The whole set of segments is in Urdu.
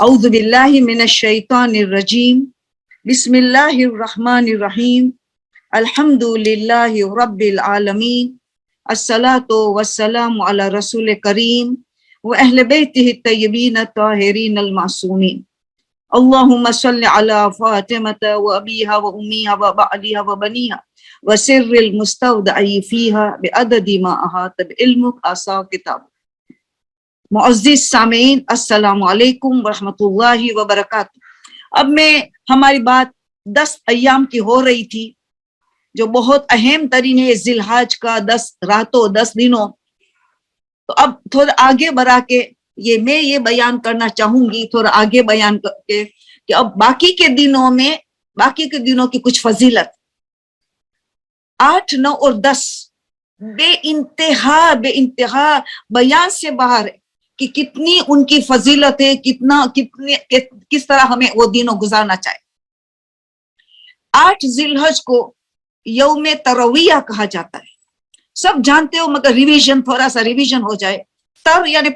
اعوذ باللہ من الشیطان الرجیم بسم اللہ الرحمن الرحیم الحمد للہ رب العالمین الصلاۃ والسلام علی رسول کریم و اہل بیتہ الطیبین الطاہرین المعصومین اللہم صل علی فاطمۃ و ابیہا و امیہا و بعلیہا و بنیہا و سر المستودع فیہا بعدد ما احاط بعلمک احصاء کتاب۔ معزز سامعین، السلام علیکم ورحمۃ اللہ وبرکاتہ۔ اب ہماری بات 10 ایام کی ہو رہی تھی جو بہت اہم ترین ہے، ذی الحج کا 10 راتوں 10 دنوں۔ تو اب تھوڑا آگے بڑھا کے میں یہ بیان کرنا چاہوں گی، تھوڑا آگے بیان کر کے کہ اب باقی کے دنوں کی کچھ فضیلت 8، 9 اور 10 بے انتہا بیان سے باہر ہے کہ کتنی ان کی فضیلت ہے، کس طرح ہمیں وہ دنوں گزارنا چاہے۔ 8 ذی الحج کو یوم ترویہ کہا جاتا ہے، سب جانتے ہو، مگر تھوڑا سا ریویژن ہو جائے۔ تر یعنی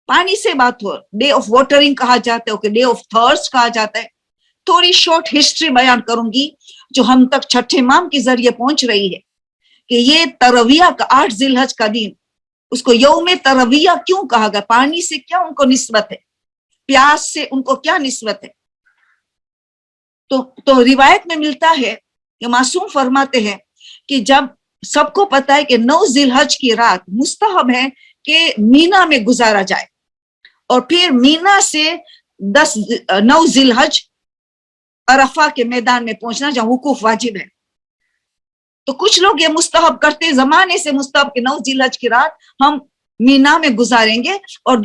پانی سے بات ہو، ڈے آف واٹرنگ کہا جاتا ہے، ڈے آف تھرسٹ کہا جاتا ہے۔ تھوڑی شارٹ ہسٹری بیان کروں گی جو ہم تک چھٹے امام کے ذریعے پہنچ رہی ہے کہ یہ ترویہ کا 8 ذی الحج کا دن، اس کو یوم ترویہ کیوں کہا گیا؟ پانی سے کیا ان کو نسبت ہے، پیاس سے ان کو کیا نسبت ہے؟ تو روایت میں ملتا ہے کہ معصوم فرماتے ہیں کہ جب سب کو پتا ہے کہ 9 ذی الحج کی رات مستحب ہے کہ مینا میں گزارا جائے، اور پھر مینا سے 9 ذی الحج عرفہ کے میدان میں پہنچنا جہاں وقوف واجب ہے۔ تو کچھ لوگ یہ مستحب کرتے زمانے سے مستحب کہ 9 ذی الحج کی رات ہم مینا میں گزاریں گے اور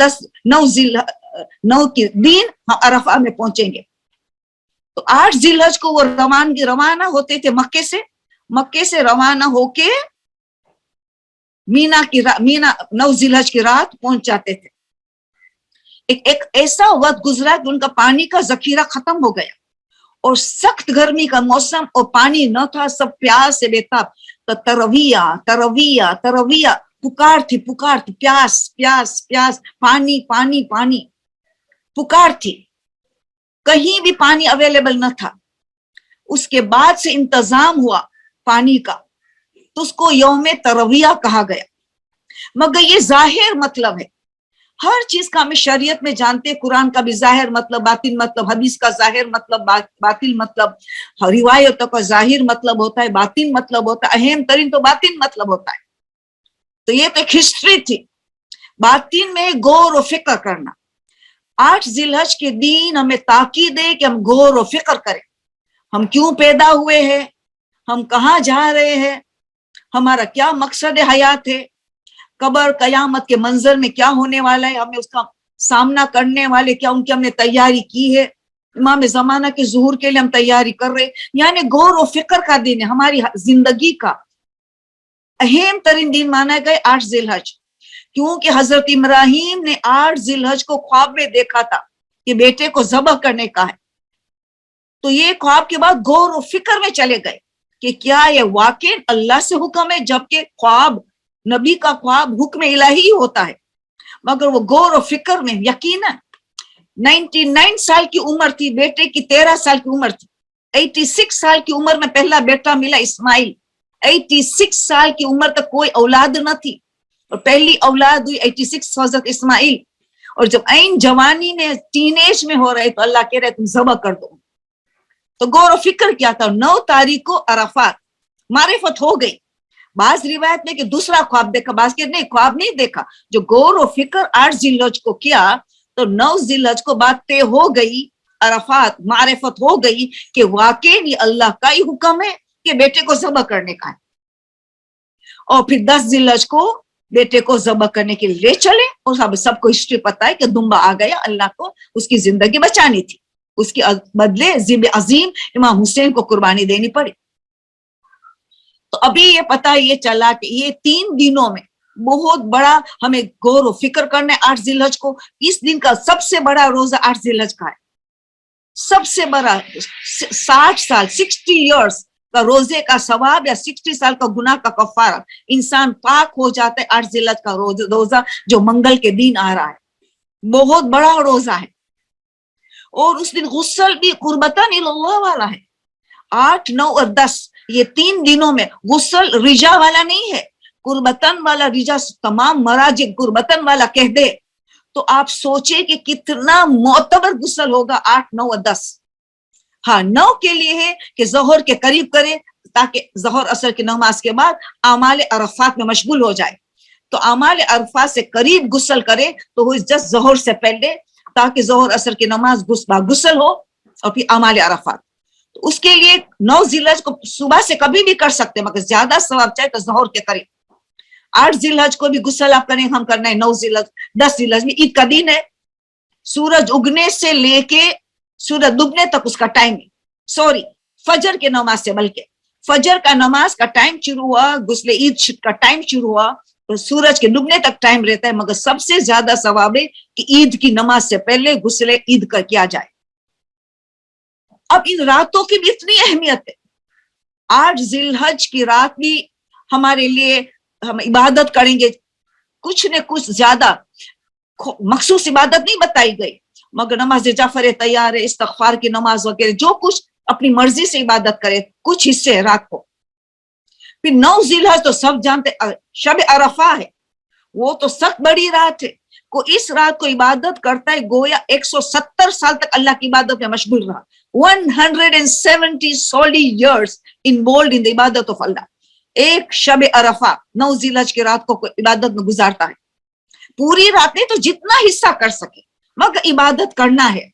9 کے دن ہم عرفہ میں پہنچیں گے۔ تو 8 ذی الحج کو وہ روانہ ہوتے تھے مکے سے روانہ ہو کے مینا 9 ذی الحج کی رات پہنچ جاتے تھے۔ ایک ایسا وقت گزرا کہ ان کا پانی کا ذخیرہ ختم ہو گیا اور سخت گرمی کا موسم اور پانی نہ تھا، سب پیاس سے بےتاب۔ تو ترویہ پکار تھی، پیاس، پانی پکار تھی، کہیں بھی پانی اویلیبل نہ تھا۔ اس کے بعد سے انتظام ہوا پانی کا، تو اس کو یوم ترویہ کہا گیا۔ مگر یہ ظاہر مطلب ہے، ہر چیز کا ہمیں شریعت میں جانتے، قرآن کا بھی ظاہر مطلب باطن مطلب، حدیث کا ظاہر مطلب باطن مطلب، روایتوں کا ظاہر مطلب ہوتا ہے، باطن مطلب ہوتا ہے، اہم ترین تو باطن مطلب ہوتا ہے۔ تو یہ تو ایک ہسٹری تھی، باطن میں غور و فکر کرنا۔ 8 ذی الحج کے دن ہمیں تاکید ہے کہ ہم غور و فکر کریں، ہم کیوں پیدا ہوئے ہیں، ہم کہاں جا رہے ہیں، ہمارا کیا مقصد حیات ہے، قبر قیامت کے منظر میں کیا ہونے والا ہے، ہمیں اس کا سامنا کرنے والے کیا، ان کی ہم نے تیاری کی ہے، امام زمانہ کے ظہور کے لیے ہم تیاری کر رہے، یعنی غور و فکر کا دن ہے، ہماری زندگی کا اہم ترین دن مانا گئے 8 ذی الحج، کیونکہ حضرت ابراہیم نے 8 ذی الحج کو خواب میں دیکھا تھا کہ بیٹے کو ذبح کرنے کا ہے۔ تو یہ خواب کے بعد غور و فکر میں چلے گئے کہ کیا یہ واقع اللہ سے حکم ہے، جبکہ خواب نبی کا خواب حکم الہی ہوتا ہے، مگر وہ غور و فکر میں یقیناً 99 سال کی عمر تھی، بیٹے کی 13 سال کی عمر تھی، 86 سال کی عمر میں پہلا بیٹا ملا اسماعیل، 86 سال کی عمر تک کوئی اولاد نہ تھی، اور پہلی اولاد ہوئی 86 حضرت اسماعیل، اور جب عین جوانی میں ٹین ایج میں ہو رہے تو اللہ کہہ رہے تم ذبح کر دو۔ تو غور و فکر کیا تھا، 9 تاریخ کو عرفات معرفت ہو گئی۔ بعض روایت میں کہ دوسرا خواب دیکھا، بعض کہ نہیں، خواب نہیں دیکھا، جو غور و فکر 8 ذی الحج کو کیا تو 9 ذی الحج کو بات طے ہو گئی، عرفات معرفت ہو گئی کہ واقعی اللہ کا ہی حکم ہے کہ بیٹے کو ذبح کرنے کا ہے، اور پھر 10 ذی الحج کو بیٹے کو ذبح کرنے کے لیے چلے، اور سب کو ہسٹری پتا ہے کہ دمبا آ گیا، اللہ کو اس کی زندگی بچانی تھی، اس کے بدلے ذبح عظیم امام حسین کو قربانی دینی پڑی۔ تو ابھی یہ پتا یہ چلا کہ یہ 3 دنوں میں بہت بڑا ہمیں غور و فکر کرنا ہے 8 ذی الحج کو۔ اس دن کا سب سے بڑا روزہ 8 ذی الحج کا ہے، سب سے بڑا 60 سال 60 ایئرس کا روزے کا ثواب یا 60 سال کا گناہ کا کفارہ، انسان پاک ہو جاتا ہے 8 ذی الحج کا روزہ جو منگل کے دن آ رہا ہے، بہت بڑا روزہ ہے۔ اور اس دن غسل بھی قربتاً اللہ والا ہے. 8, 9 اور 10 یہ 3 دنوں میں غسل رجا والا نہیں ہے, قربتاً والا. رجا تمام مراجع قربتاً والا کہہ دے تو آپ سوچیں کہ کتنا معتبر غسل ہوگا 8, 9 اور 10. ہاں 9 کے لیے ہے کہ ظہر کے قریب کرے تاکہ ظہر اثر کی نماز کے بعد اعمال عرفات میں مشغول ہو جائے. تو اعمال عرفات سے قریب غسل کرے تو وہ جس ظہر سے پہلے تاکہ ظہر اثر کی نماز غسل ہو اور پھر اعمال عرفات. تو اس کے لیے 9 ذی الحج کو صبح سے کبھی بھی کر سکتے مگر زیادہ ثواب چاہے تو ظہر کے قریب. 8 ذی الحج کو بھی غسل آپ کریں, ہم کرنا ہے 9 ذی الحج. 10 ذی الحج میں عید کا دن ہے, سورج اگنے سے لے کے سورج ڈوبنے تک اس کا ٹائم ہے. سوری, فجر کے نماز سے, بلکہ فجر کا نماز کا ٹائم شروع ہوا, غسل عید کا ٹائم شروع ہوا تو سورج کے ڈوبنے تک ٹائم رہتا ہے. مگر سب سے زیادہ ثواب ہے کہ عید کی نماز سے پہلے غسل عید کا کیا جائے. اب ان راتوں کی بھی اتنی اہمیت ہے. 8 ذی الحج کی رات بھی ہمارے لیے ہم عبادت کریں گے. کچھ نہ کچھ زیادہ مخصوص عبادت نہیں بتائی گئی مگر نماز جعفر تیار ہے, استغفار کی نماز وغیرہ, جو کچھ اپنی مرضی سے عبادت کرے. کچھ حصے رات کو. پھر 9 ذی الحج تو سب جانتے شب عرفہ ہے, وہ تو سخت بڑی رات ہے. کو اس رات کو عبادت کرتا ہے گویا 170 سال تک اللہ کی عبادت میں مشغول رہا. 170 solely years involved in the عبادت of اللہ. ایک شب عرفہ 9 ذی الحج کی رات کو عبادت میں گزارتا ہے. پوری رات نہیں تو جتنا حصہ کر سکے مگر عبادت کرنا ہے.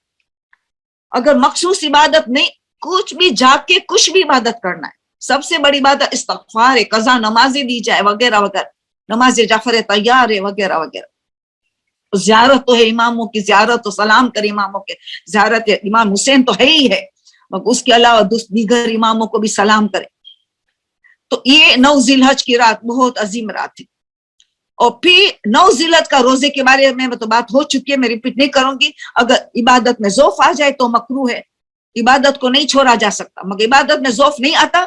اگر مخصوص عبادت نہیں, کچھ بھی جا کے کچھ بھی عبادت کرنا ہے. سب سے بڑی عبادت استغفار ہے, قضا نمازیں دی جائے وغیرہ وغیرہ, نماز جعفر تیار ہے وغیرہ وغیرہ. زیارت تو ہے اماموں کی, زیارت تو سلام کرے اماموں کے, زیارت امام حسین تو ہے ہی ہے مگر اس کے علاوہ دیگر اماموں کو بھی سلام کرے. تو یہ 9 ذی الحج کی رات بہت عظیم رات ہے. اور پھر 9 ذی الحج کا روزے کے بارے میں تو بات ہو چکی ہے, میں ریپیٹ نہیں کروں گی. اگر عبادت میں ذوف آ جائے تو مکروہ ہے, عبادت کو نہیں چھوڑا جا سکتا. مگر عبادت میں ذوف نہیں آتا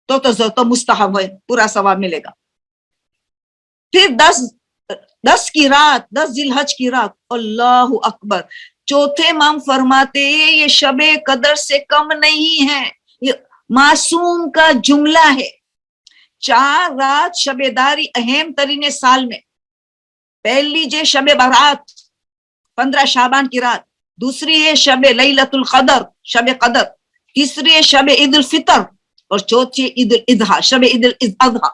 تو مستحب ہے, پورا ثواب ملے گا. پھر 10 کی رات, 10 ذی الحج کی رات, اللہ اکبر. چوتھے امام فرماتے یہ شب قدر سے کم نہیں ہے, یہ معصوم کا جملہ ہے. 4 رات شب داری اہم ترین سال میں. پہلی جو شب برات 15 شعبان کی رات, دوسری ہے شب لیلۃ القدر شب قدر, تیسری ہے شب عید الفطر اور چوتھی عید الاضحیٰ شب عید الاضحیٰ.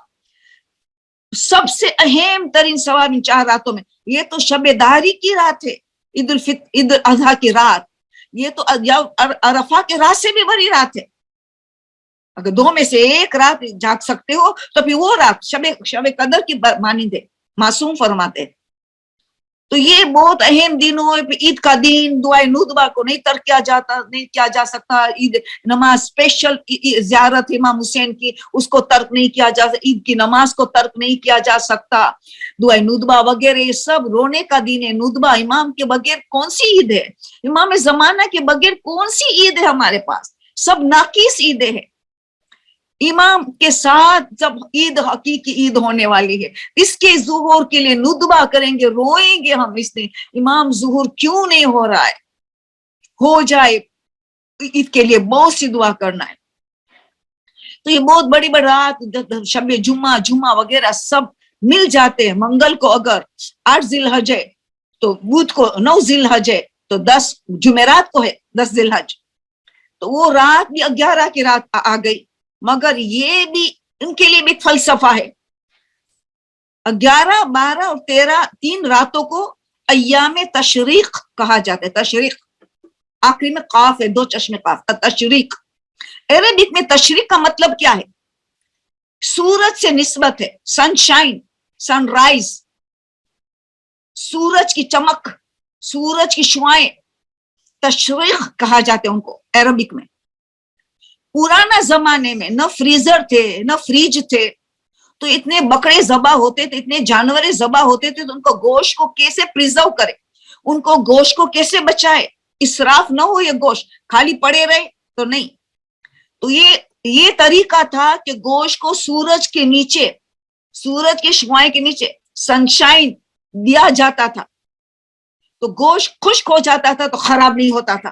سب سے اہم ترین ثواب ان 4 راتوں میں. یہ تو شب داری کی رات ہے, عید الاضحیٰ کی رات, یہ تو عرفہ کے رات سے بھی بڑی رات ہے. اگر 2 میں سے ایک رات جاگ سکتے ہو تو پھر وہ رات شب قدر کی مانند ہے, معصوم فرماتے. تو یہ بہت اہم دن ہو. عید کا دن دعائے ندبہ کو نہیں ترک کیا جا سکتا. عید نماز اسپیشل زیارت امام حسین کی, اس کو ترک نہیں کیا جا سکتا. عید کی نماز کو ترک نہیں کیا جا سکتا. دعائے ندبہ وغیرہ یہ سب رونے کا دن ہے. ندبہ امام کے بغیر کون سی عید ہے, امام زمانہ کے بغیر کون سی عید ہے ہمارے پاس, سب ناقص عیدیں ہیں. امام کے ساتھ جب عید حقیقی عید ہونے والی ہے, اس کے ظہور کے لیے ندبہ کریں گے, روئیں گے ہم اس دن, امام ظہور کیوں نہیں ہو رہا ہے, ہو جائے. عید کے لیے بہت سی دعا کرنا ہے. تو یہ بہت بڑی بڑی رات, شب جمعہ وغیرہ سب مل جاتے ہیں. منگل کو اگر 8 ذی الحج ہے تو بدھ کو 9 ذی الحج ہے تو 10 جمعرات کو ہے 10 ذی الحج, تو وہ رات بھی 11 کی رات آ گئی. مگر یہ بھی ان کے لیے بھی ایک فلسفہ ہے. 11, 12 اور 13 3 راتوں کو ایام تشریق کہا جاتا ہے. تشریق آخری میں قاف ہے, 2 چشمے قاف, تشریق. عربک میں تشریق کا مطلب کیا ہے, سورج سے نسبت ہے. سن شائن, سن رائز, سورج کی چمک, سورج کی شعائیں, تشریق کہا جاتے ہیں ان کو عربک میں. پرانا زمانے میں نہ فریزر تھے نہ فریج تھے, تو اتنے بکرے ذبح ہوتے تھے, اتنے جانور ذبح ہوتے تھے, تو ان کو گوشت کو کیسے پریزرو کرے, ان کو گوشت کو کیسے بچائے, اسراف نہ ہو, یہ گوشت خالی پڑے رہے تو نہیں. تو یہ طریقہ تھا کہ گوشت کو سورج کے نیچے, سورج کے شعاعیں کے نیچے سنشائن دیا جاتا تھا, تو گوشت خشک ہو جاتا تھا تو خراب نہیں ہوتا تھا.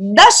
10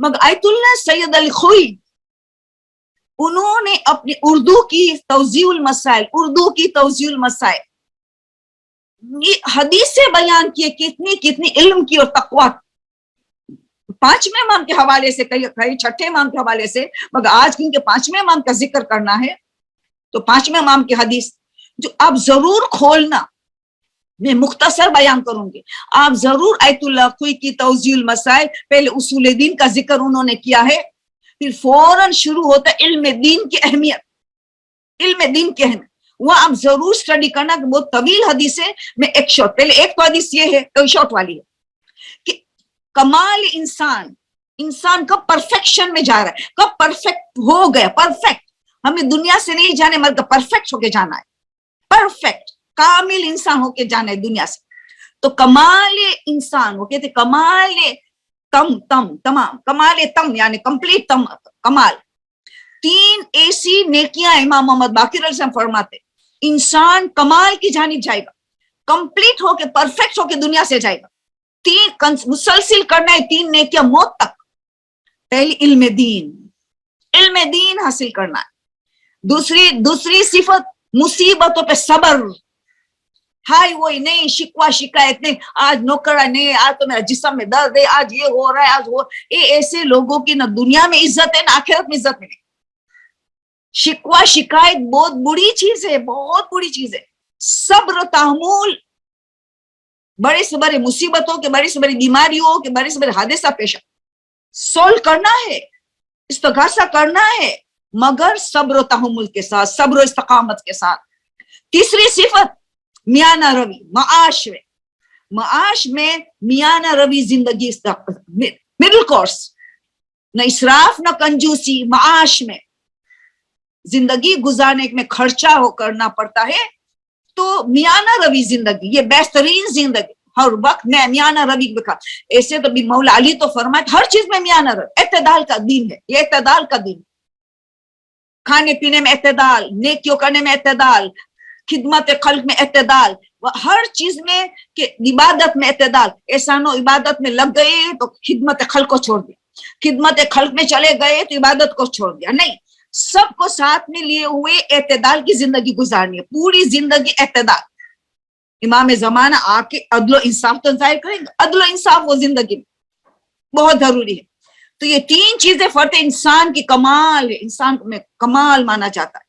مگر آیت اللہ سید علی خوئی انہوں نے اپنی اردو کی توضیح المسائل، اردو کی توضیح المسائل حدیث سے بیان کیے، کتنی کتنی علم کی اور تقویٰ، پانچویں امام کے حوالے سے، کئی چھٹے امام کے حوالے سے، مگر آج کیونکہ پانچویں امام کا ذکر کرنا ہے تو پانچویں امام کی حدیث جو آپ ضرور کھولنا، میں مختصر بیان کروں گی، آپ ضرور آیت اللہ خوئی کی توضیح المسائل، پہلے اصول دین کا ذکر انہوں نے کیا ہے، پھر فوراً شروع ہوتا ہے علم دین کی اہمیت، علم دین کی اہمیت، وہ آپ ضرور سٹڈی کرنا کہ بہت طویل حدیث ہے، میں ایک شارٹ، پہلے ایک تو حدیث یہ ہے، کوئی شارٹ والی ہے کہ کمال انسان کب پرفیکشن میں جا رہا ہے، کب پرفیکٹ ہو گیا، پرفیکٹ، ہمیں دنیا سے نہیں جانے مگر پرفیکٹ ہو کے جانا ہے، پرفیکٹ کامل انسان ہو کے جانا ہے دنیا سے، تو کمال انسان، وہ کہتے کمال تمام کمال تم یعنی کمپلیٹ تم کمال، تین ایسی نیکیاں امام محمد باقر علیہ السلام فرماتے انسان کمال کی جانب جائے گا، کمپلیٹ ہو کے پرفیکٹ ہو کے دنیا سے جائے گا، تین مسلسل کرنا ہے، تین نیکیاں موت تک، پہلی علم دین حاصل کرنا ہے، دوسری صفت مصیبتوں پہ صبر، ہائی وہی نہیں، شکوہ شکایت نہیں، آج نوکرا نہیں، آج تو میرا جسم میں درد ہے، آج یہ ہو رہا ہے، آج وہ، یہ ایسے لوگوں کی نہ دنیا میں عزت ہے نہ آخرت میں عزت ملے، شکوہ شکایت بہت بری چیز ہے، بہت بری چیز ہے، صبر تحمل بڑے سے بڑے مصیبتوں کے، بڑی سے بڑی بیماریوں کے، بڑے سے بڑے حادثہ پیش سولو کرنا ہے، استغاثہ کرنا ہے، مگر صبر و تحمل کے ساتھ، صبر و استقامت کے ساتھ۔ تیسری صفت میانہ روی، معاش میں میانہ روی زندگی، مڈل کورس، نہ اسراف نہ کنجوسی، معاش میں زندگی گزارنے میں خرچہ ہو کرنا پڑتا ہے، تو میانہ روی زندگی، یہ بہترین زندگی، ہر وقت میں میانہ روی بکھا، ایسے تو بھی مولا علی تو فرمائے ہر چیز میں میانہ روی، اعتدال کا دین ہے، یہ اعتدال کا دین، کھانے پینے میں اعتدال، نیکیوں کرنے میں اعتدال، خدمت خلق میں اعتدال، ہر چیز میں، کہ عبادت میں اعتدال، ایسا نو عبادت میں لگ گئے تو خدمت خلق کو چھوڑ دیا، خدمت خلق میں چلے گئے تو عبادت کو چھوڑ دیا، نہیں، سب کو ساتھ میں لیے ہوئے اعتدال کی زندگی گزارنی ہے، پوری زندگی اعتدال۔ امام زمانہ آ کے عدل و انصاف تو ظاہر کریں گے، عدل و انصاف وہ زندگی میں بہت ضروری ہے۔ تو یہ تین چیزیں فرد انسان کی کمال ہے، انسان میں کمال مانا جاتا ہے،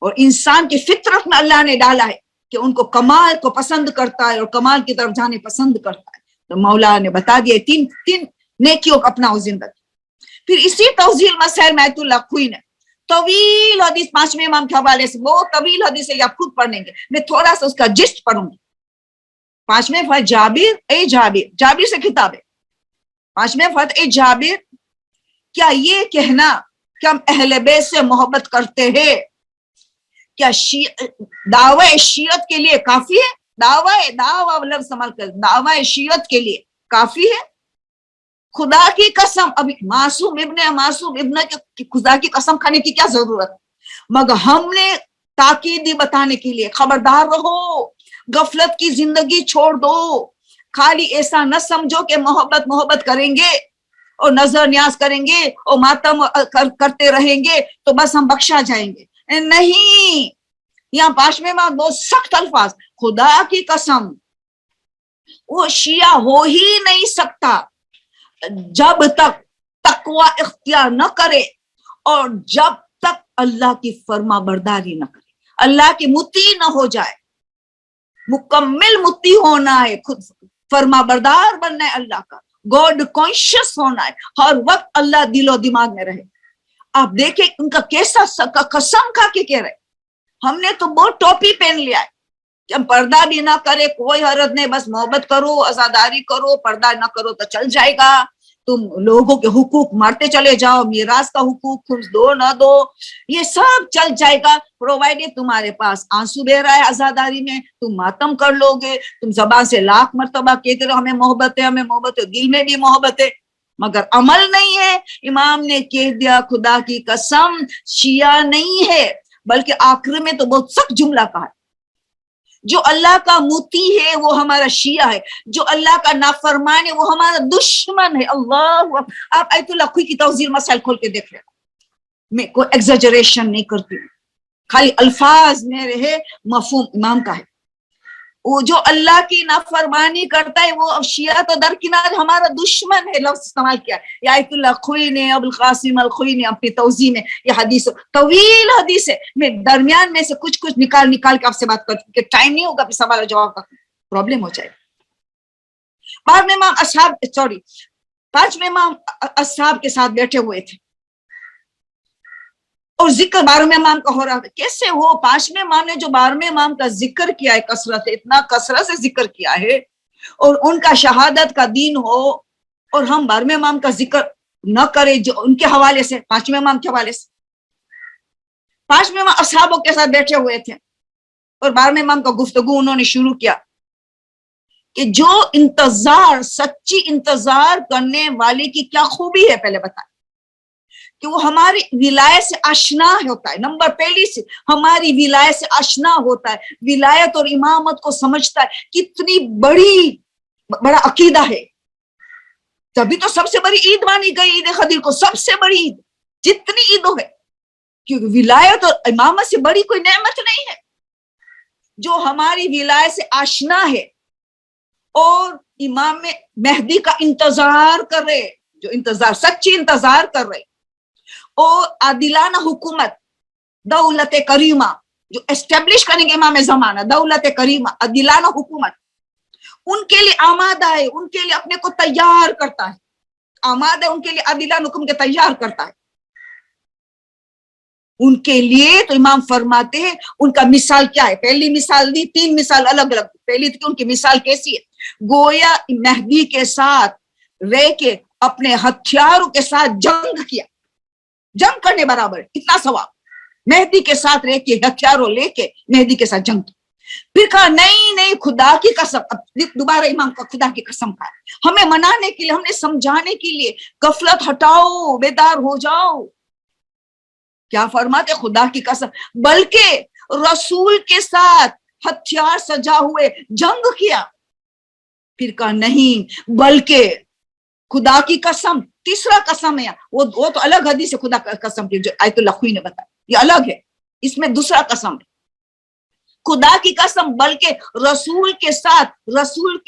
اور انسان کی فطرت میں اللہ نے ڈالا ہے کہ ان کو کمال کو پسند کرتا ہے اور کمال کی طرف جانے پسند کرتا ہے، تو مولا نے بتا دیا تین نیکیوں کو اپناؤ زندگی۔ پھر اسی توضیح المسائل میں آیت اللہ خوئی نے طویل حدیث، پانچویں امام کے حوالے سے بہت طویل حدیث ہے، آپ خود پڑھیں گے، میں تھوڑا سا اس کا جسٹ پڑھوں گی۔ پانچویں فرد جابر سے خطاب ہے، پانچویں فرد اے جابر، کیا یہ کہنا کہ ہم اہل بیت سے محبت کرتے ہیں کیا دعوی شیعت کے لیے کافی ہے؟ دعوی لفظ سنبھال کر، دعوی شیعت کے لیے کافی ہے؟ خدا کی قسم، ابھی معصوم ابن کی خدا کی قسم کھانے کی کیا ضرورت، مگر ہم نے تاکیدی بتانے کے لیے خبردار رہو، غفلت کی زندگی چھوڑ دو، خالی ایسا نہ سمجھو کہ محبت کریں گے اور نظر نیاز کریں گے اور ماتم کرتے رہیں گے تو بس ہم بخشا جائیں گے، نہیں، یہاں پانچویں میں بہت سخت الفاظ، خدا کی قسم وہ شیعہ ہو ہی نہیں سکتا جب تک تقوی اختیار نہ کرے اور جب تک اللہ کی فرما برداری نہ کرے، اللہ کی مطیع نہ ہو جائے، مکمل مطیع ہونا ہے، خود فرما بردار بننا ہے اللہ کا، گاڈ کانشیس ہونا ہے، ہر وقت اللہ دل و دماغ میں رہے۔ آپ دیکھیں ان کا کیسا قسم کھا کے کہہ رہے، ہم نے تو بہت ٹوپی پہن لیا ہے کہ ہم پردہ بھی نہ کرے کوئی حرج نہیں، بس محبت کرو، عزاداری کرو، پردہ نہ کرو تو چل جائے گا، تم لوگوں کے حقوق مارتے چلے جاؤ، میراث کا حقوق خمس دو نہ دو، یہ سب چل جائے گا، پرووائڈڈ تمہارے پاس آنسو بہ رہا ہے عزاداری میں، تم ماتم کر لو گے، تم زبان سے لاکھ مرتبہ کہتے رہو ہمیں محبت ہے، ہمیں محبت ہے، دل میں بھی محبت ہے، مگر عمل نہیں ہے۔ امام نے کہہ دیا خدا کی قسم شیعہ نہیں ہے، بلکہ آخر میں تو بہت سخت جملہ کہا، جو اللہ کا موتی ہے وہ ہمارا شیعہ ہے، جو اللہ کا نافرمان ہے وہ ہمارا دشمن ہے۔ اللہ، آپ آیت اللہ خوئی کی توضیح مسائل کھول کے دیکھ لینا، میں کوئی ایگزیجریشن نہیں کرتی ہوں، خالی الفاظ میرے ہے، مفہوم امام کا ہے۔ وہ جو اللہ کی نافرمانی کرتا ہے وہ شیعہ تو درکنار ہمارا دشمن ہے، لفظ استعمال کیا ہے۔ یہ آیت اللہ خوئی نے، ابو القاسم الخوئی نے اپنی توضیح میں، یہ حدیث طویل حدیث ہے، میں درمیان میں سے کچھ نکال کے آپ سے بات کرتی ہوں کہ ٹائم نہیں ہوگا، پھر سوال جواب کا پرابلم ہو جائے۔ بعد میں امام پانچویں امام اصحاب کے ساتھ بیٹھے ہوئے تھے اور ذکر 12ویں امام کا ہو رہا ہے۔ کیسے ہو؟ 5ویں امام نے جو 12ویں امام کا ذکر کیا ہے، کثرت، اتنا کثرت سے ذکر کیا ہے، اور ان کا شہادت کا دین ہو، اور ہم 12ویں امام کا ذکر نہ کریں جو ان کے حوالے سے، 5ویں امام کے حوالے سے۔ 5ویں امام اصحابوں کے ساتھ بیٹھے ہوئے تھے اور 12ویں امام کا گفتگو انہوں نے شروع کیا کہ جو انتظار، سچی انتظار کرنے والے کی کیا خوبی ہے، پہلے بتائیں کہ وہ ہماری ولایت سے آشنا ہوتا ہے۔ نمبر پہلی سے ہماری ولایت سے آشنا ہوتا ہے، ولایت اور امامت کو سمجھتا ہے، کتنی بڑا عقیدہ ہے۔ تبھی تو سب سے بڑی عید مانی گئی عید خدیر کو، سب سے بڑی عید جتنی عیدوں ہے، کیونکہ ولایت اور امامت سے بڑی کوئی نعمت نہیں ہے۔ جو ہماری ولایت سے آشنا ہے اور امام مہدی کا انتظار کر رہے، جو انتظار، سچی انتظار کر رہے، اور عادلانہ حکومت، دولت کریمہ جو اسٹیبلش کریں گے امام زمانہ، دولت کریمہ، عادلانہ حکومت، ان کے لیے آمادہ ہے، ان کے لیے اپنے کو تیار کرتا ہے، آمادہ ہے ان کے لیے عادلانہ حکم کے تیار کرتا ہے ان کے لیے۔ تو امام فرماتے ہیں ان کا مثال کیا ہے؟ پہلی مثال دی، 3 مثال الگ الگ۔ پہلی تھی ان کی مثال کیسی ہے؟ گویا مہدی کے ساتھ رہ کے اپنے ہتھیاروں کے ساتھ جنگ کیا، جنگ کرنے برابر، اتنا ثواب۔ مہدی کے ساتھ رہ کے ہتھیاروں لے کے مہدی کے ساتھ جنگ کی۔ پھر کہا نہیں خدا کی قسم، دوبارہ امام کا خدا کی قسم کہا، ہمیں منانے کے لیے، ہمیں سمجھانے کے لیے، غفلت ہٹاؤ، بیدار ہو جاؤ۔ کیا فرماتے؟ خدا کی قسم، بلکہ رسول کے ساتھ ہتھیار سجا ہوئے جنگ کیا۔ پھر کہا نہیں بلکہ خدا کی قسم، تیسرا قسم ہے، وہ تو الگ حدیث ہے، خدا کی قسم کی جو آیت اللہ خوئی نے بتایا، یہ الگ ہے، اس میں دوسرا قسم ہے، خدا کی قسم، بلکہ رسول کے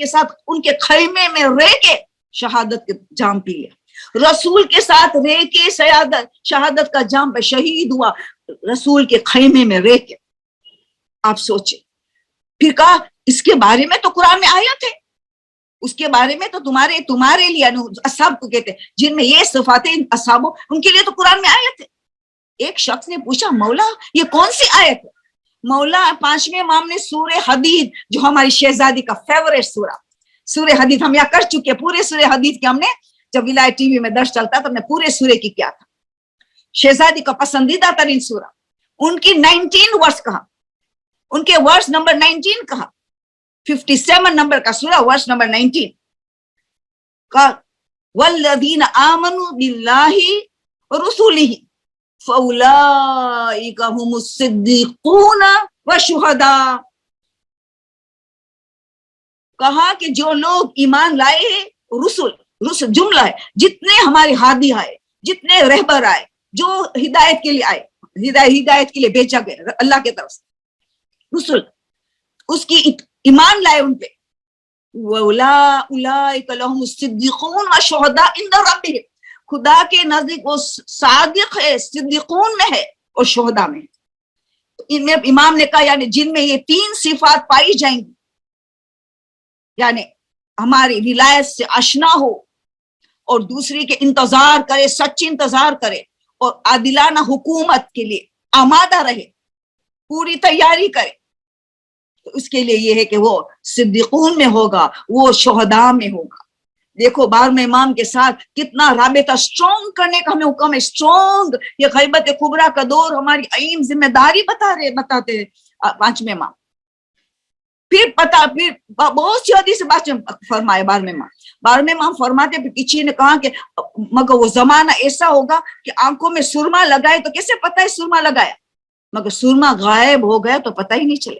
ساتھ ان کے خیمے میں رہ کے شہادت کے جام پی لیا، رسول کے ساتھ رہ کے شہادت کا جام پہ شہید ہوا، رسول کے خیمے میں رہ کے۔ آپ سوچیں، پھر کہا اس کے بارے میں تو قرآن میں آیت ہے، اس کے بارے میں تو تمہارے لیے اصحاب کو کہتے ہیں جن میں یہ صفاتیں اصحابوں، ان کے لیے تو قرآن میں آیت ہے۔ ایک شخص نے پوچھا مولا یہ کون سی آیت ہے؟ مولا 5ویں امام نے سورہ حدید، جو ہماری شہزادی کا فیورٹ سورہ حدید، ہم یہاں کر چکے پورے سورہ حدید کے، ہم نے جب ولایت ٹی وی میں درس چلتا تو ہم نے پورے سورے کی کیا تھا، شہزادی کا پسندیدہ ترین سورہ، ان کی 19 ورس کہا، ان کے ورس نمبر 19 کہا، 57 نمبر کا سورہ ورس نمبر 19 کا، والذین آمنوا باللہ ورسولہ فاولئک هم الصدیقون والشہداء۔ کہا کہ جو لوگ ایمان لائے ہیں، رسل جملہ ہے، جتنے ہمارے ہادی آئے، جتنے رہبر آئے، جو ہدایت کے لیے آئے، ہدایت کے لیے بھیجا گیا اللہ کے طرف سے، رسل اس کی ایمان لائے ان پہ، اولئک لهم الصدیقون والشہداء عند ربهم، خدا کے نزدیک وہ صادق ہے، صدیقون میں ہے اور شہداء میں ہے۔ ان میں امام نے کہا یعنی جن میں یہ 3 صفات پائی جائیں گی، یعنی ہماری ولایت سے آشنا ہو، اور دوسری کے انتظار کرے، سچی انتظار کرے، اور عادلانہ حکومت کے لیے آمادہ رہے، پوری تیاری کرے، تو اس کے لیے یہ ہے کہ وہ صدیقون میں ہوگا، وہ شہداء میں ہوگا۔ دیکھو 12ویں امام کے ساتھ کتنا رابطہ اسٹرونگ کرنے کا ہمیں حکم ہے، اسٹرونگ، یہ غیبت کبریٰ کا دور ہماری عین ذمہ داری بتاتے ہیں 5ویں امام۔ پھر بہت سی حدیث سے بات فرمائے 12ویں امام فرماتے، پھر کسی نے کہا کہ مگر وہ زمانہ ایسا ہوگا کہ آنکھوں میں سرما لگائے تو کیسے پتہ ہے سرما لگایا، مگر سرما غائب ہو گیا تو پتہ ہی نہیں چلے،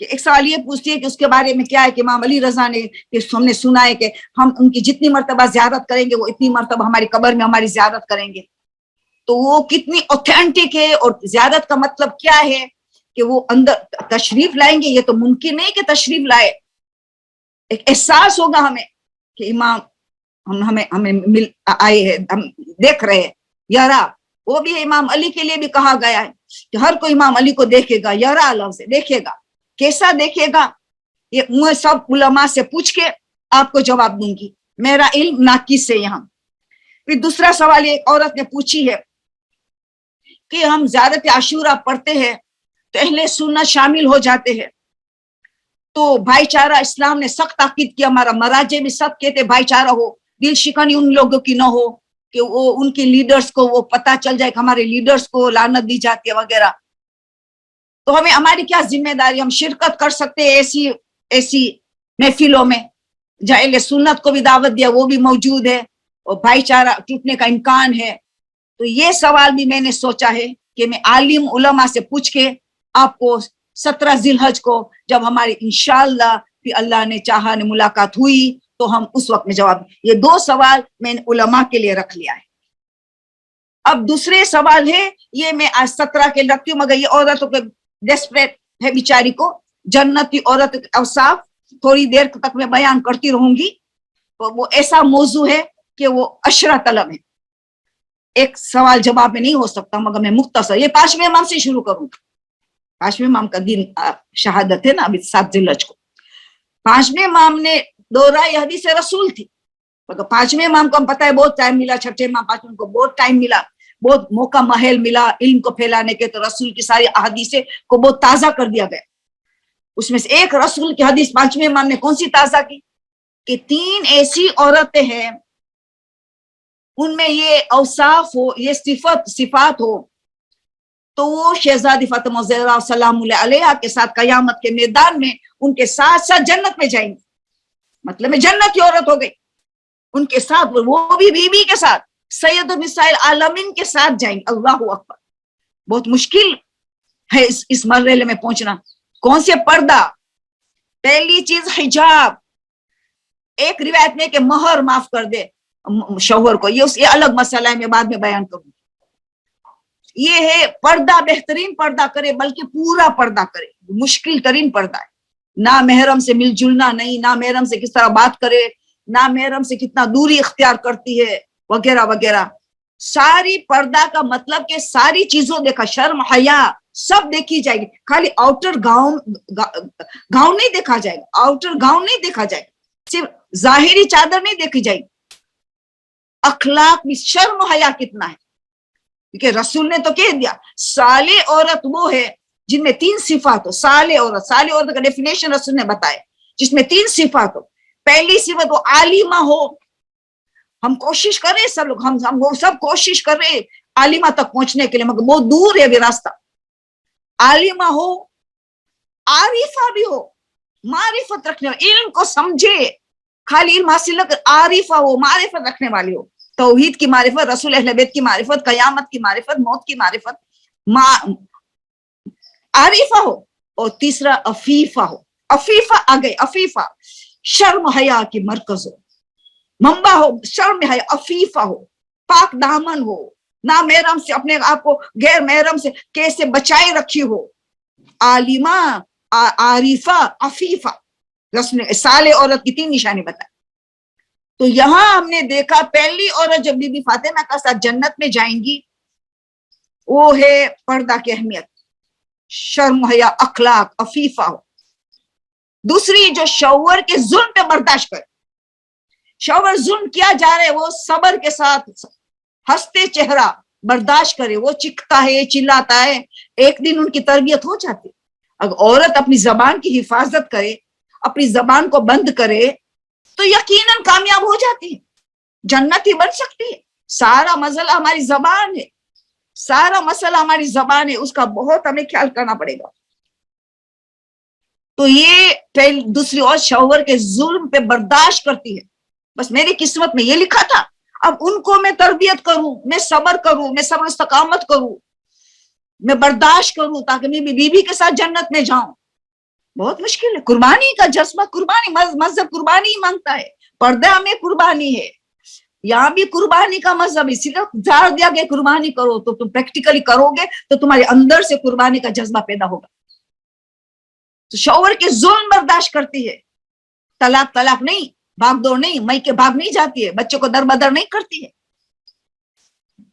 کہ ایک سوال یہ پوچھتی ہے کہ اس کے بارے میں کیا ہے کہ امام علی رضا نے کہ ہم نے سنا ہے کہ ہم ان کی جتنی مرتبہ زیارت کریں گے وہ اتنی مرتبہ ہماری قبر میں ہماری زیارت کریں گے. تو وہ کتنی اوتھینٹک ہے, اور زیارت کا مطلب کیا ہے کہ وہ اندر تشریف لائیں گے. یہ تو ممکن نہیں کہ تشریف لائے, ایک احساس ہوگا ہمیں کہ امام ہمیں مل آئے ہیں, ہم دیکھ رہے ہیں. یرا وہ بھی امام علی کے لیے بھی کہا گیا ہے کہ ہر کوئی امام علی کو دیکھے گا. یرا لفظ دیکھے گا, کیسا دیکھے گا یہ میں سب علماء سے پوچھ کے آپ کو جواب دوں گی, میرا علم ناقص سے یہاں. پھر دوسرا سوال ایک عورت نے پوچھی ہے کہ ہم زیارت عاشورہ پڑھتے ہیں تو اہل سنت شامل ہو جاتے ہیں, تو بھائی چارہ اسلام نے سخت تاکید کیا, ہمارا مراجع بھی سب کہتے بھائی چارہ ہو, دل شکنی ان لوگوں کی نہ ہو کہ وہ ان کے لیڈرز کو وہ پتہ چل جائے کہ ہمارے لیڈرز کو لعنت دی جاتی ہے وغیرہ. تو ہماری کیا ذمہ داری, ہم شرکت کر سکتے ہیں ایسی محفلوں میں جہاں اہل سنت کو بھی دعوت دیا وہ بھی موجود ہے اور بھائی چارہ ٹوٹنے کا امکان ہے. تو یہ سوال بھی میں نے سوچا ہے کہ میں عالم علماء سے پوچھ کے آپ کو 17 ذی الحج کو جب ہماری انشاءاللہ پھر اللہ نے چاہا نے ملاقات ہوئی تو ہم اس وقت میں جواب. یہ 2 سوال میں نے علماء کے لیے رکھ لیا ہے. اب دوسرے سوال ہے, یہ میں آج 17 کے رکھتی ہوں, مگر یہ عورتوں کے ڈیسپریٹ ہے بیچاری کو, جنتی عورت کے اوصاف تھوڑی دیر تک میں بیان کرتی رہوں گی. تو وہ ایسا موضوع ہے کہ وہ عشرہ طلب ہے, ایک سوال جواب میں نہیں ہو سکتا, مگر میں مختصر یہ 5ویں امام سے شروع کروں گا. 5ویں امام کا دن شہادت ہے نا ابھی 7 ذی الحج کو. 5ویں امام نے دوہرا یہ حدیث رسول تھی, مگر 5ویں امام کو ہم پتہ ہے بہت ٹائم ملا, 6ٹھے امام 5ویں کو بہت ٹائم ملا, بہت موقع محل ملا علم کو پھیلانے کے, تو رسول کی ساری احادیثیں کو بہت تازہ کر دیا گیا. اس میں سے ایک رسول کی حدیث 5ویں امام نے کون سی تازہ کی کہ 3 ایسی عورتیں ہیں ان میں یہ اوصاف ہو, یہ صفات ہو, تو وہ شہزادی فاطمہ زہرا سلام اللہ علیہا کے ساتھ قیامت کے میدان میں ان کے ساتھ ساتھ جنت میں جائیں گے. مطلب میں جنت کی عورت ہو گئی, ان کے ساتھ وہ بھی بیوی کے ساتھ سید النساء العالمین کے ساتھ جائیں گے. اللہ اکبر, بہت مشکل ہے اس مرحلے میں پہنچنا. کون سے پردہ, پہلی چیز حجاب. ایک روایت میں کہ مہر معاف کر دے شوہر کو, یہ الگ مسئلہ ہے, میں بعد میں بیان کروں. یہ ہے پردہ, بہترین پردہ کرے بلکہ پورا پردہ کرے, مشکل ترین پردہ ہے. نہ محرم سے مل جلنا نہیں, نہ محرم سے کس طرح بات کرے, نہ محرم سے کتنا دوری اختیار کرتی ہے وغیرہ وغیرہ. ساری پردہ کا مطلب کہ ساری چیزوں دیکھا, شرم حیا سب دیکھی جائے گی, خالی آؤٹر گاؤن نہیں دیکھا جائے گا, آؤٹر گاؤن نہیں دیکھا جائے گا, صرف ظاہری چادر نہیں دیکھی جائے گی, اخلاق میں شرم حیا کتنا ہے. کیونکہ رسول نے تو کہہ دیا صالح عورت وہ ہے جن میں 3 صفات ہو. صالح عورت کا ڈیفینیشن رسول نے بتایا جس میں 3 صفات ہو. پہلی صفت وہ عالمہ ہو, ہم کوشش کر رہے سب لوگ, ہم وہ سب کوشش کر رہے عالمہ تک پہنچنے کے لیے, مگر بہت دور ہے وہ راستہ. عالمہ ہو, عارفہ بھی ہو, معرفت رکھنے والی, علم کو سمجھے, خالی علم حاصل نہ کر, عارفہ ہو, معرفت رکھنے والی ہو, توحید کی معرفت, رسول اہل بیت کی معرفت, قیامت کی معرفت, موت کی معرفت, عارفہ ہو. اور تیسرا عفیفہ ہو. عفیفہ آ گئے, عفیفہ شرم حیا کی مرکز ہو, منبع ہو شرم حیا, عفیفہ ہو, پاک دامن ہو, نہ محرم سے اپنے آپ کو غیر محرم سے کیسے بچائے رکھی ہو. عالمہ, عارفہ, عفیفہ. رسول نے صالح عورت کی 3 نشانی بتائی. تو یہاں ہم نے دیکھا پہلی عورت جب بی بی فاطمہ کا ساتھ جنت میں جائیں گی وہ ہے پردہ کی اہمیت, شرم حیا, اخلاق, عفیفہ ہو. دوسری جو شوہر کے ظلم پہ برداشت کرے, شوہر ظلم کیا جا رہے وہ صبر کے ساتھ ہنستے چہرہ برداشت کرے, وہ چکھتا ہے چلاتا ہے, ایک دن ان کی تربیت ہو جاتی. اگر عورت اپنی زبان کی حفاظت کرے, اپنی زبان کو بند کرے تو یقیناً کامیاب ہو جاتی ہے, جنت ہی بن سکتی ہے. سارا مسئلہ ہماری زبان ہے, سارا مسئلہ ہماری زبان ہے, اس کا بہت ہمیں خیال کرنا پڑے گا. تو یہ دوسری اور شوہر کے ظلم پہ برداشت کرتی ہے, بس میری قسمت میں یہ لکھا تھا, اب ان کو میں تربیت کروں, میں صبر کروں, میں صبر استقامت کروں, میں برداشت کروں تاکہ میں بیوی کے ساتھ جنت میں جاؤں. بہت مشکل ہے. قربانی کا جذبہ, قربانی مذہب قربانی ہی مانگتا ہے, پردہ میں قربانی ہے, یہاں بھی قربانی کا مذہب, اسی لیے دار دیا گیا قربانی کرو. تو تم پریکٹیکلی کرو گے تو تمہارے اندر سے قربانی کا جذبہ پیدا ہوگا. تو شوہر کے ظلم برداشت کرتی ہے, طلاق نہیں, بھاگ دوڑ نہیں, مئی کے بھاگ نہیں جاتی ہے, بچوں کو در بدر نہیں کرتی ہے.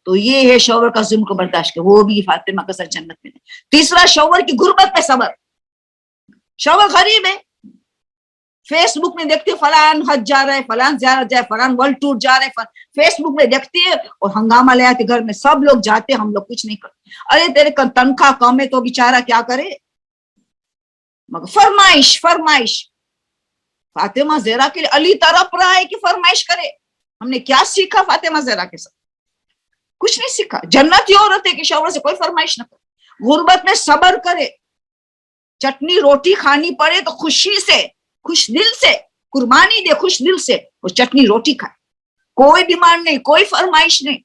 تو یہ ہے شوہر کا ظلم کو برداشت کر, وہ بھی فاطمہ کا سر جنت میں. تیسرا, شوہر کی غربت پہ صبر. شوہر غریب ہے, فیس بک میں دیکھتے فلان حج جا رہے, فلان زیارت جائے, فلان ورلڈ ٹور جا رہے, فیس بک میں دیکھتے ہیں اور ہنگامہ لے آتے گھر میں, سب لوگ جاتے, ہم لوگ کچھ نہیں کرتے. ارے تیرے تنخواہ کم ہے تو بیچارہ کیا کرے, مگر فرمائش. فاطمہ زہرا کے لیے علی تڑپ رہا ہے کہ فرمائش کرے. ہم نے کیا سیکھا فاطمہ زہرا کے ساتھ؟ کچھ نہیں سیکھا. جنتی عورت ہے کہ شوہر سے کوئی فرمائش نہ کرے, غربت میں صبر کرے, چٹنی روٹی کھانی پڑے تو خوشی سے, خوش دل سے قربانی دے, خوش دل سے وہ چٹنی روٹی کھائے, کوئی ڈیمانڈ نہیں, کوئی فرمائش نہیں.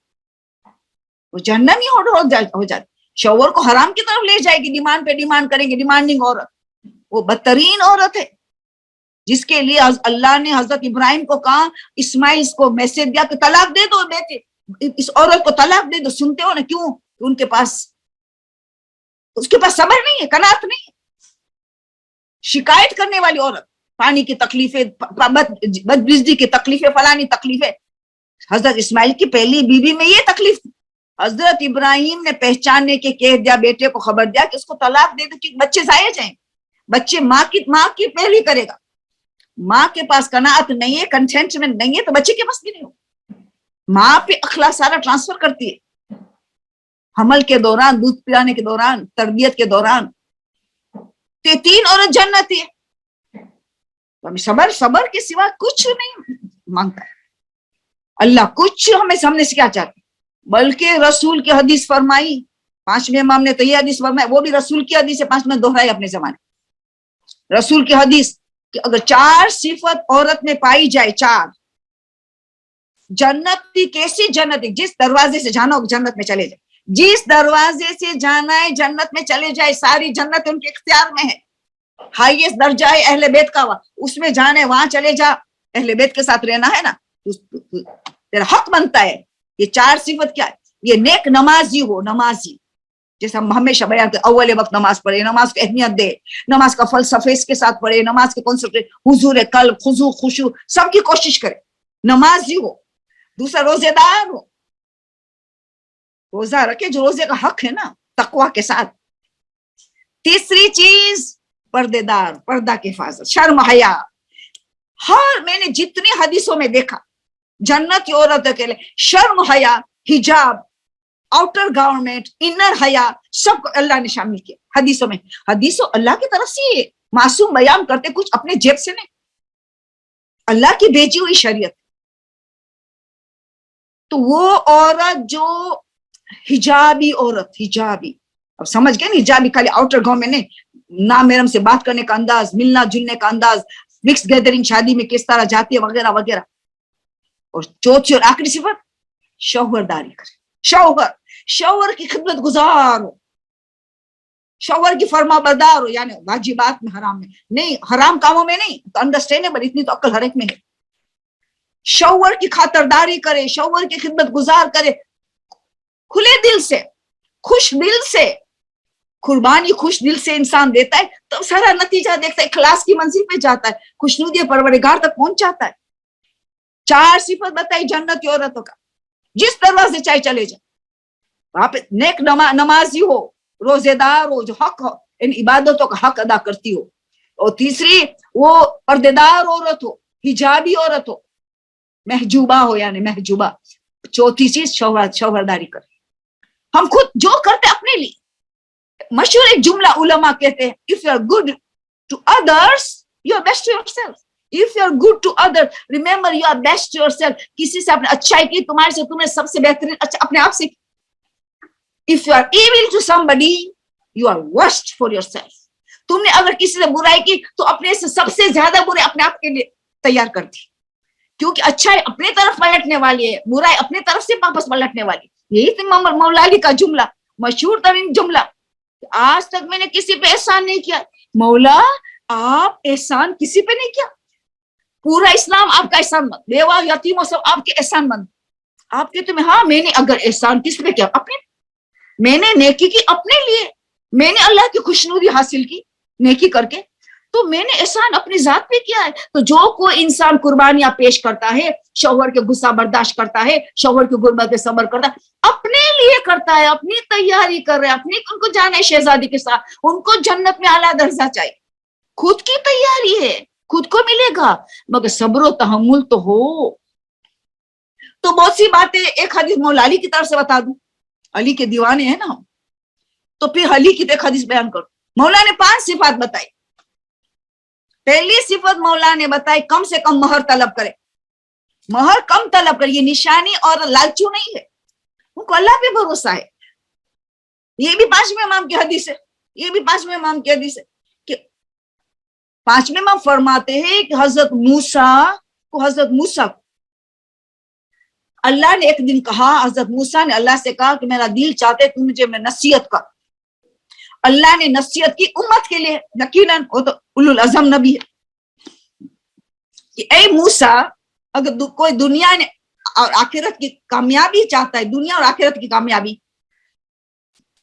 وہ جہنمی ہو جاتی. شوہر کو حرام کی طرف لے جائے گی, ڈیمانڈ پہ ڈیمانڈ کریں گے, ڈیمانڈنگ عورت. وہ بدترین عورت ہے جس کے لیے اللہ نے حضرت ابراہیم کو کہا, اسماعیل کو میسج دیا کہ طلاق دے دو بیٹے, اس عورت کو طلاق دے دو. سنتے ہو نا کیوں؟ ان کے پاس صبر نہیں ہے, قناعت نہیں ہے. شکایت کرنے والی عورت, پانی کی تکلیفیں, بجلی کی تکلیفیں, فلانی تکلیفیں. حضرت اسماعیل کی پہلی بیوی میں یہ تکلیف تھی. حضرت ابراہیم نے پہچاننے کے کہہ دیا, بیٹے کو خبر دیا کہ اس کو طلاق دے دو کہ بچے ضائع جائیں. بچے ماں کی پہلی کرے گا. ماں کے پاس قناعت نہیں ہے, کنٹینٹمنٹ نہیں ہے, تو بچے کے پاس بھی نہیں ہو. ماں پہ اخلاق سارا ٹرانسفر کرتی ہے, حمل کے دوران, دودھ پلانے کے دوران, تربیت کے دوران. تو تین عورت جنتی ہے. صبر کے سوا کچھ نہیں مانگتا ہے اللہ. کچھ ہمیں سامنے سے کیا چاہتے, بلکہ رسول کی حدیث فرمائی. 5ویں امام نے تو یہ حدیث فرمائی, وہ بھی رسول کی حدیث ہے, 5 میں دہرائی اپنے زمانے. رسول کی حدیث کہ اگر 4 صفت عورت میں پائی جائے, 4, جنتی. کیسی جنتی؟ جس دروازے سے جانا ہو جنت میں چلے جائے, جس دروازے سے جانا ہے جنت میں چلے جائے. ساری جنت ان کے اختیار میں ہے. ہائیسٹ درجہ ہے اہل بیت کا, اس میں جانے, وہاں چلے جا, اہل بیت کے ساتھ رہنا ہے نا, تیرا حق بنتا ہے. یہ 4 صفت کیا ہے؟ یہ نیک نمازی ہو, نمازی. جیسے ہم ہمیشہ بیان کرتے, اول وقت نماز پڑھے, نماز کو اہمیت دے, نماز کا فلسفے اس کے ساتھ پڑھے, نماز کے کنسنٹریٹ, حضور قلب, خضوع خشوع سب کی کوشش کرے, نمازی ہو. دوسرا, روزے دار ہو, روزہ رکھے, جو روزے کا حق ہے نا, تقوی کے ساتھ. تیسری چیز, پردے دار, پردہ کی حفاظت, شرم حیا. میں نے جتنی حدیثوں میں دیکھا, جنتی عورتوں کے لیے شرم حیا, حجاب, آؤٹر گورنمنٹ, انر حیا, سب کو اللہ نے شامل کیا حدیثوں میں. حدیثوں اللہ کی طرف سے معصوم بیان کرتے, کچھ اپنے جیب سے نہیں, اللہ کی بھیجی ہوئی شریعت. تو وہ عورت جو حجابی عورت, حجابی, اب سمجھ گئے نا, حجابی خالی آؤٹر گورنمنٹ نہیں, نامیرم سے بات کرنے کا انداز, ملنا جلنے کا انداز, مکس گیدرنگ شادی میں کس طرح جاتی ہے وغیرہ وغیرہ. اور چوتھی اور آخری صفت, شوہرداری کرے. شوہر کی خدمت گزار ہو, شوہر کی فرما بردار ہو, یعنی واجبات میں, حرام میں نہیں, حرام کاموں میں نہیں, تو انڈرسٹینڈیبل, اتنی تو عقل ہر ایک میں ہے. شوہر کی خاطرداری کرے, شوہر کی خدمت گزار کرے, کھلے دل سے, خوش دل سے. قربانی خوش دل سے انسان دیتا ہے تو سارا نتیجہ دیکھتا ہے, اخلاص کی منزل پہ جاتا ہے, خوشنودی پروردگار تک پہنچ جاتا ہے. 4 صفت بتائی جنتی عورتوں کا, جس دروازے چاہے چلے جائے. وہاں پہ نیک نمازی ہو, روزے دار ہو, جو حق ہو, ان عبادتوں کا حق ادا کرتی ہو. اور تیسری, وہ پردے دار عورت ہو, حجابی عورت ہو, محجوبہ ہو, یعنی محجوبہ. چوتھی چیز, شوہرداری کرے. ہم خود جو کرتے اپنے لیے, مشہور ایک جملہ علماء کہتے ہیں, if you are good to others, you are best to yourself. If you are good to others, remember you are best to yourself. کسی سے اپنے اچھائی کی, تمہارے سے تمہیں سب سے بہترین اچھا اپنے آپ سے. If you are evil to somebody, you are worst for yourself. تم نے اگر کسی سے برائی کی تو اپنے سے سب سے زیادہ برے اپنے آپ کے لیے تیار کر دی, کیونکہ اچھائی اپنے طرف پلٹنے والی ہے, برائی اپنے طرف سے واپس پلٹنے والی. یہی تھی مولا علی کا جملہ, مشہور ترین جملہ. آج تک میں نے کسی پہ احسان نہیں کیا, مولا آپ احسان کسی پہ نہیں کیا. پورا اسلام آپ کا احسان مند, بیوہ یتیموں سب آپ کے احسان مند. آپ کہتے ہیں ہاں میں نے اگر احسان کس پہ کیا, اپنے, میں نے نیکی کی اپنے لیے, میں نے اللہ کی خوشنودی حاصل کی نیکی کر کے, تو میں نے احسان اپنی ذات پہ کیا ہے. تو جو کوئی انسان قربانیاں پیش کرتا ہے, شوہر کے غصہ برداشت کرتا ہے, شوہر کی غربت پہ صبر کرتا ہے, اپنے لیے کرتا ہے, اپنی تیاری کر رہے, اپنی ان کو جانا ہے شہزادی کے ساتھ, ان کو جنت میں اعلیٰ درجہ چاہیے, خود کی تیاری ہے, خود کو ملے گا, مگر صبر و تحمل تو ہو. تو بہت سی باتیں ایک حدیث مولا علی کی طرف سے بتا دوں, علی کے دیوانے ہیں نا ہم, تو پھر علی کی ایک حدیث بیان کرو. مولا نے 5 صفات بتائی. پہلی صفت مولا نے بتائی کم سے کم مہر طلب کرے, مہر کم طلب کرے. یہ نشانی اور لالچو نہیں ہے, ان کو اللہ پہ بھروسہ ہے. یہ بھی 5ویں امام کی حدیث ہے, یہ بھی 5ویں امام کی حدیث ہے کہ 5ویں امام فرماتے ہیں کہ حضرت موسیٰ کو اللہ نے ایک دن کہا, حضرت موسیٰ نے اللہ سے کہا کہ میرا دل چاہتے تم مجھے میں نصیحت کر. اللہ نے نصیحت کی امت کے لیے, یقیناً وہ تو اولو العزم نبی ہے, کہ اے موسیٰ اگر کوئی دنیا نے اور آخرت کی کامیابی چاہتا ہے, دنیا اور آخرت کی کامیابی,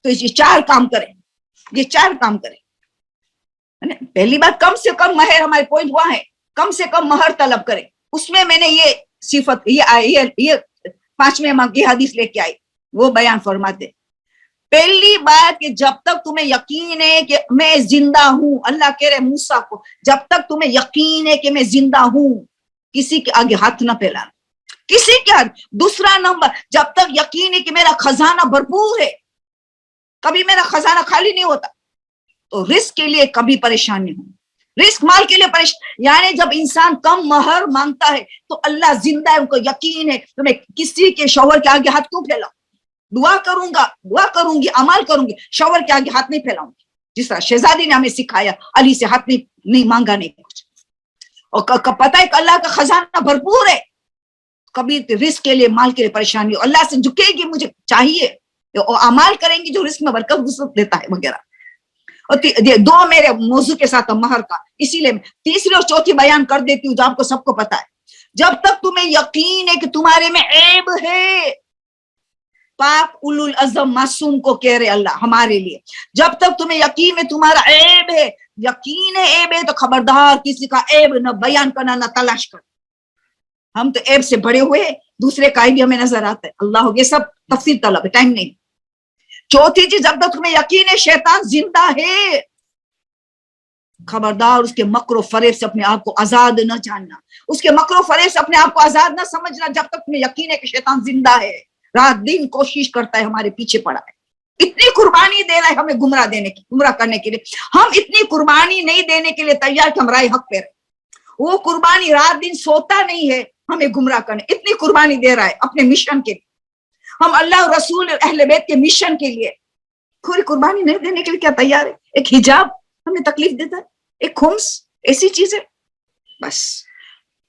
تو یہ 4 کام کرے, یہ 4 کام کرے. پہلی بات کم سے کم مہر, ہمارے پوائنٹ وہاں ہے, کم سے کم مہر طلب کرے. اس میں نے یہ صفت, یہ 5ویں امام کی حدیث لے کے آئی, وہ بیان فرماتے. پہلی بات کہ جب تک تمہیں یقین ہے کہ میں زندہ ہوں, اللہ کہہ رہے موسیٰ کو, جب تک تمہیں یقین ہے کہ میں زندہ ہوں, کسی کے آگے ہاتھ نہ پھیلانا, کسی کے آگے. دوسرا نمبر, جب تک یقین ہے کہ میرا خزانہ بھرپور ہے, کبھی میرا خزانہ خالی نہیں ہوتا, تو رزق کے لیے کبھی پریشان نہیں ہوں, رزق مال کے لیے پریشان. یعنی جب انسان کم مہر مانگتا ہے تو اللہ زندہ ہے, ان کو یقین ہے تو میں کسی کے شوہر کے آگے ہاتھ کیوں پھیلاؤں, دعا کروں گا, دعا کروں گی, عمل کروں گی, شوہر کے آگے ہاتھ نہیں پھیلاؤں گی. جس طرح شہزادی نے ہمیں سکھایا, علی سے ہاتھ نہیں مانگا, نہیں کچھ. اور پتہ ہے کہ اللہ کا خزانہ بھرپور ہے, کبھی رزق کے لیے مال کے لیے پریشانی ہو, اللہ سے جھکے گی, مجھے چاہیے, اور اعمال کریں گی جو رزق میں برکت وسعت دیتا ہے وغیرہ. اور 2 میرے موضوع کے ساتھ مہر کا, اسی لیے تیسری اور چوتھی بیان کر دیتی ہوں جو آپ کو سب کو پتا ہے. جب تک تمہیں یقین ہے کہ تمہارے میں عیب ہے, پاک اولو العزم معصوم کو کہہ رہے اللہ ہمارے لیے, جب تک تمہیں یقین ہے تمہارا عیب ہے, یقین ہے عیب ہے, تو خبردار کسی کا عیب نہ بیان کرنا, نہ تلاش کرنا. ہم تو عیب سے بڑے ہوئے, دوسرے کا بھی ہمیں نظر آتا ہے. اللہ, یہ سب تفصیل طلب ہے, ٹائم نہیں. چوتھی چیز, جب تک تمہیں یقین ہے شیطان زندہ ہے, خبردار اس کے مکر و فریب سے اپنے آپ کو آزاد نہ جاننا, اس کے مکر و فریب سے اپنے آپ کو آزاد نہ سمجھنا. جب تک تمہیں یقین ہے کہ شیطان زندہ ہے, رات دن کوشش کرتا ہے, ہمارے پیچھے پڑا ہے, اتنی قربانی دے رہا ہے ہمیں گمراہ کرنے کے لیے. ہم اتنی قربانی نہیں دینے کے لیے تیار کہ ہم رائے حق پہ رہے. وہ قربانی رات دن سوتا نہیں ہے ہمیں گمراہ کرنے, اتنی قربانی دے رہا ہے اپنے مشن کے لیے. ہم اللہ رسول اہل بیت کے مشن کے لیے کوئی قربانی نہیں دینے کے لیے کیا تیار ہے؟ ایک حجاب ہمیں تکلیف دیتا ہے, ایک خمس, ایسی چیزیں. بس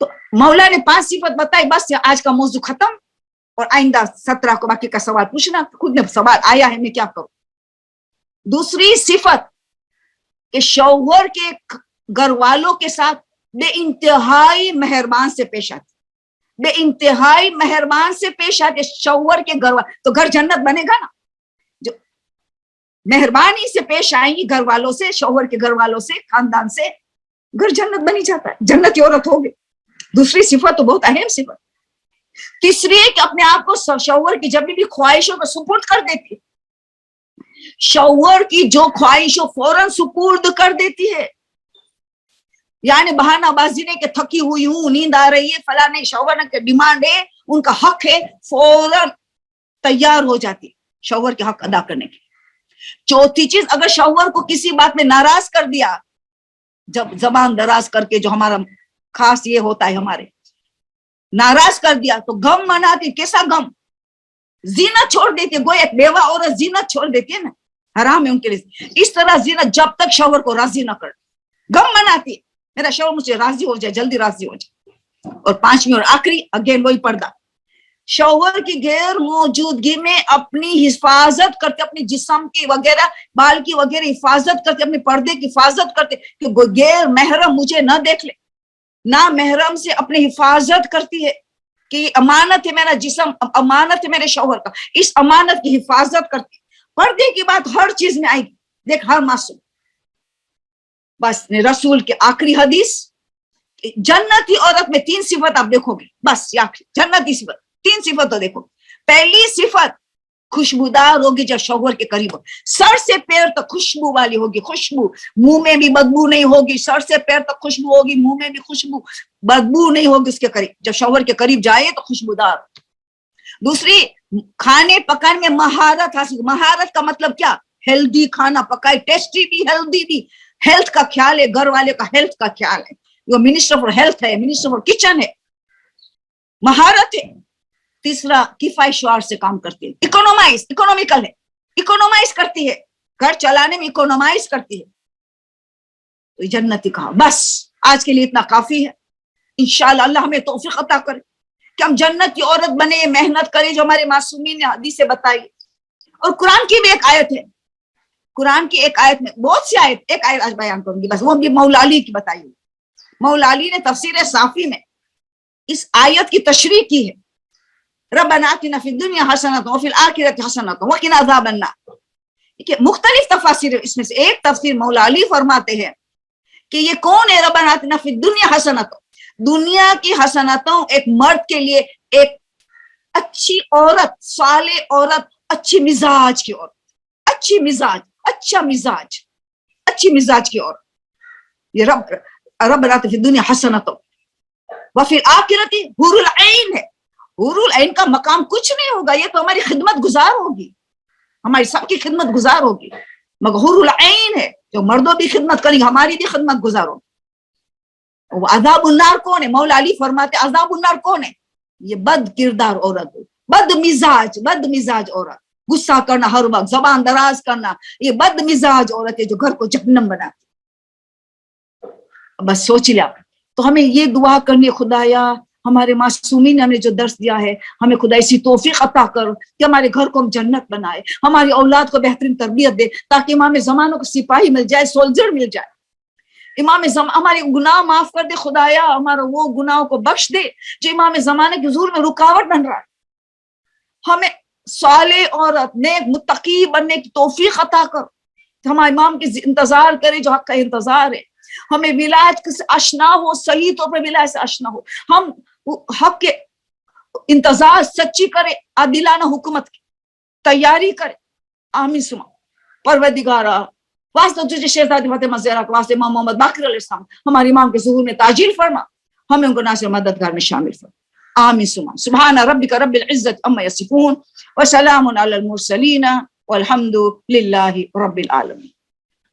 تو مولا نے 5 صفت بتائی, بس آج کا موضوع ختم. اور آئندہ 17 کو باقی کا سوال پوچھنا, خود میں سوال آیا ہے میں کیا کروں. دوسری صفت کہ شوہر کے گھر والوں کے ساتھ بے انتہائی مہربان سے پیش آتے, بے انتہائی مہربان سے پیش آتے شوہر کے گھر والوں. تو گھر جنت بنے گا نا, جو مہربانی سے پیش آئیں گی گھر والوں سے, شوہر کے گھر والوں سے, خاندان سے, گھر جنت بنی جاتا ہے, جنت کی عورت ہوگی. دوسری صفت تو بہت اہم صفت. تیسری ہے کہ اپنے آپ کو شوہر کی جب بھی خواہشوں کو سپرد کر دیتی ہے, شوہر کی جو خواہشوں فوراً سپرد کر دیتی ہے. یعنی بہانہ بازی نے کہ تھکی ہوئی ہوں, نیند آ رہی ہے, فلاں نہیں, شوہر نے ڈیمانڈ ہے, ان کا حق ہے, فوراً تیار ہو جاتی شوہر کے حق ادا کرنے کی. چوتھی چیز, اگر شوہر کو کسی بات میں ناراض کر دیا, جب زبان دراز کر کے, جو ہمارا خاص یہ ہوتا ہے ہمارے, ناراض کر دیا تو غم مناتی. کیسا غم؟ زینت چھوڑ دیتی ہے. گویا ایک بیوہ عورت زینت چھوڑ دیتی ہے نا, حرام ہے ان کے لیے. اس طرح زینت جب تک شوہر کو راضی نہ کر, غم مناتی ہے, میرا شوہر مجھے راضی ہو جائے, جلدی راضی ہو جائے. اور 5ویں اور آخری, اگین وہی پردہ, شوہر کی غیر موجودگی میں اپنی حفاظت کرتے، اپنی جسم کی وغیرہ بال کی وغیرہ حفاظت کرتے، اپنے پردے کی حفاظت کرتے کہ غیر محرم مجھے نہ دیکھ لے. نہ محرم سے اپنی حفاظت کرتی ہے کہ امانت ہے میرا جسم، امانت ہے میرے شوہر کا، اس امانت کی حفاظت کرتی. پردے کی بات ہر چیز میں آئے گی. دیکھ ہر معصوم، بس رسول کی آخری حدیث، جنتی عورت میں 3 صفت آپ دیکھو گے، بس جنتی صفت 3 صفت تو دیکھو. پہلی صفت خوشبودار ہوگی جب شوہر کے قریب ہو، سر سے پیر تک خوشبو والی ہوگی، خوشبو، منہ میں بھی بدبو نہیں ہوگی، سر سے پیر تک خوشبو ہوگی، منہ میں بھی خوشبو، بدبو نہیں ہوگی اس کے قریب، جب شوہر کے قریب جائے تو خوشبودار. دوسری، کھانے پکانے میں مہارت حاصل. مہارت کا مطلب کیا؟ ہیلدی کھانا پکائے، ٹیسٹی بھی ہیلدی بھی. ہیلتھ کا خیال ہے، گھر والے کا ہیلتھ کا خیال ہے، وہ منسٹر فار ہیلتھ ہے، منسٹر فار کچن ہے، مہارت ہے. تیسرا، کفایت شعار سے کام کرتی ہے، اکنومیکل ہے، اکنومائز کرتی ہے، گھر چلانے میں اکنومائز کرتی ہے. تو جنتی کہا. بس آج کے لیے اتنا کافی ہے. انشاءاللہ اللہ ہمیں توفیق عطا کرے کہ ہم جنت کی عورت بنے، محنت کریں جو ہمارے معصومین نے حدیث بتائی. اور قرآن کی بھی ایک آیت ہے، قرآن کی ایک آیت میں بہت سی آیت، ایک آیت آج بیان کروں گی بس، وہ بھی مولا علی کی بتائی ہوئی. مولا علی نے تفسیر صافی میں اس آیت کی تشریح کی ہے. ربنا آتنا فی الدنیا حسنۃ وفی الآخرۃ حسنۃ وقنا عذاب النار. مختلف تفاسیر، اس میں سے ایک تفسیر مولا علی فرماتے ہیں کہ یہ کون ہے ربنا آتنا فی الدنیا حسنۃ؟ دنیا کی حسنتوں ایک مرد کے لیے ایک اچھی عورت، صالح عورت، اچھی مزاج کی عورت، اچھی مزاج، اچھا مزاج، اچھی مزاج کی عورت. یہ ربنا آتنا فی الدنیا حسنۃ وفی الآخرۃ حور العین ہے. حور العین کا مقام کچھ نہیں ہوگا، یہ تو ہماری خدمت گزار ہوگی، ہماری سب کی خدمت گزار ہوگی، مگر حور العین ہے جو مردوں بھی خدمت کریں، ہماری بھی خدمت گزار ہوگی. عذاب النار کون ہے؟ مولا علی فرماتے عذاب النار کون ہے؟ یہ بد کردار عورت، بد مزاج عورت، غصہ کرنا ہر وقت، زبان دراز کرنا، یہ بد مزاج عورت ہے جو گھر کو جہنم بناتی. بس سوچ لیا. تو ہمیں یہ دعا کرنی، خدایا ہمارے معصومین نے ہمیں جو درس دیا ہے، ہمیں خدا اسی توفیق عطا کر کہ ہمارے گھر کو ہم جنت بنائے، ہماری اولاد کو بہترین تربیت دے، تاکہ امام زمانوں کو سپاہی مل جائے، سولجر مل جائے. ہمارے گناہ معاف کر دے خدایا، ہمارا وہ گناہوں کو بخش دے جو امام زمانے کے حضور میں رکاوٹ بن رہا ہے. ہمیں صالح عورت، نیک متقی بننے کی توفیق عطا کر. ہمارے امام کے انتظار کرے جو حق کا انتظار ہے. ہمیں ولایت سے آشنا ہو، صحیح طور پر ولایت سے آشنا ہو. ہم حق کے انتظار سچی کرے، عادلانہ حکومت کی تیاری کرے. آمین سما. پروردگارا واسطہ تجھے شہزادی فاطمہ زہرا کے واسطے امام محمد باقر علیہ السلام ہمارے امام کے ظہور میں تاجیل فرما، ہمیں ان کو ناصر مددگار میں شامل فرما. آمین سما. سبحان ربک رب العزت عما یصفون وسلام علی المرسلین والحمد للہ رب العالمین.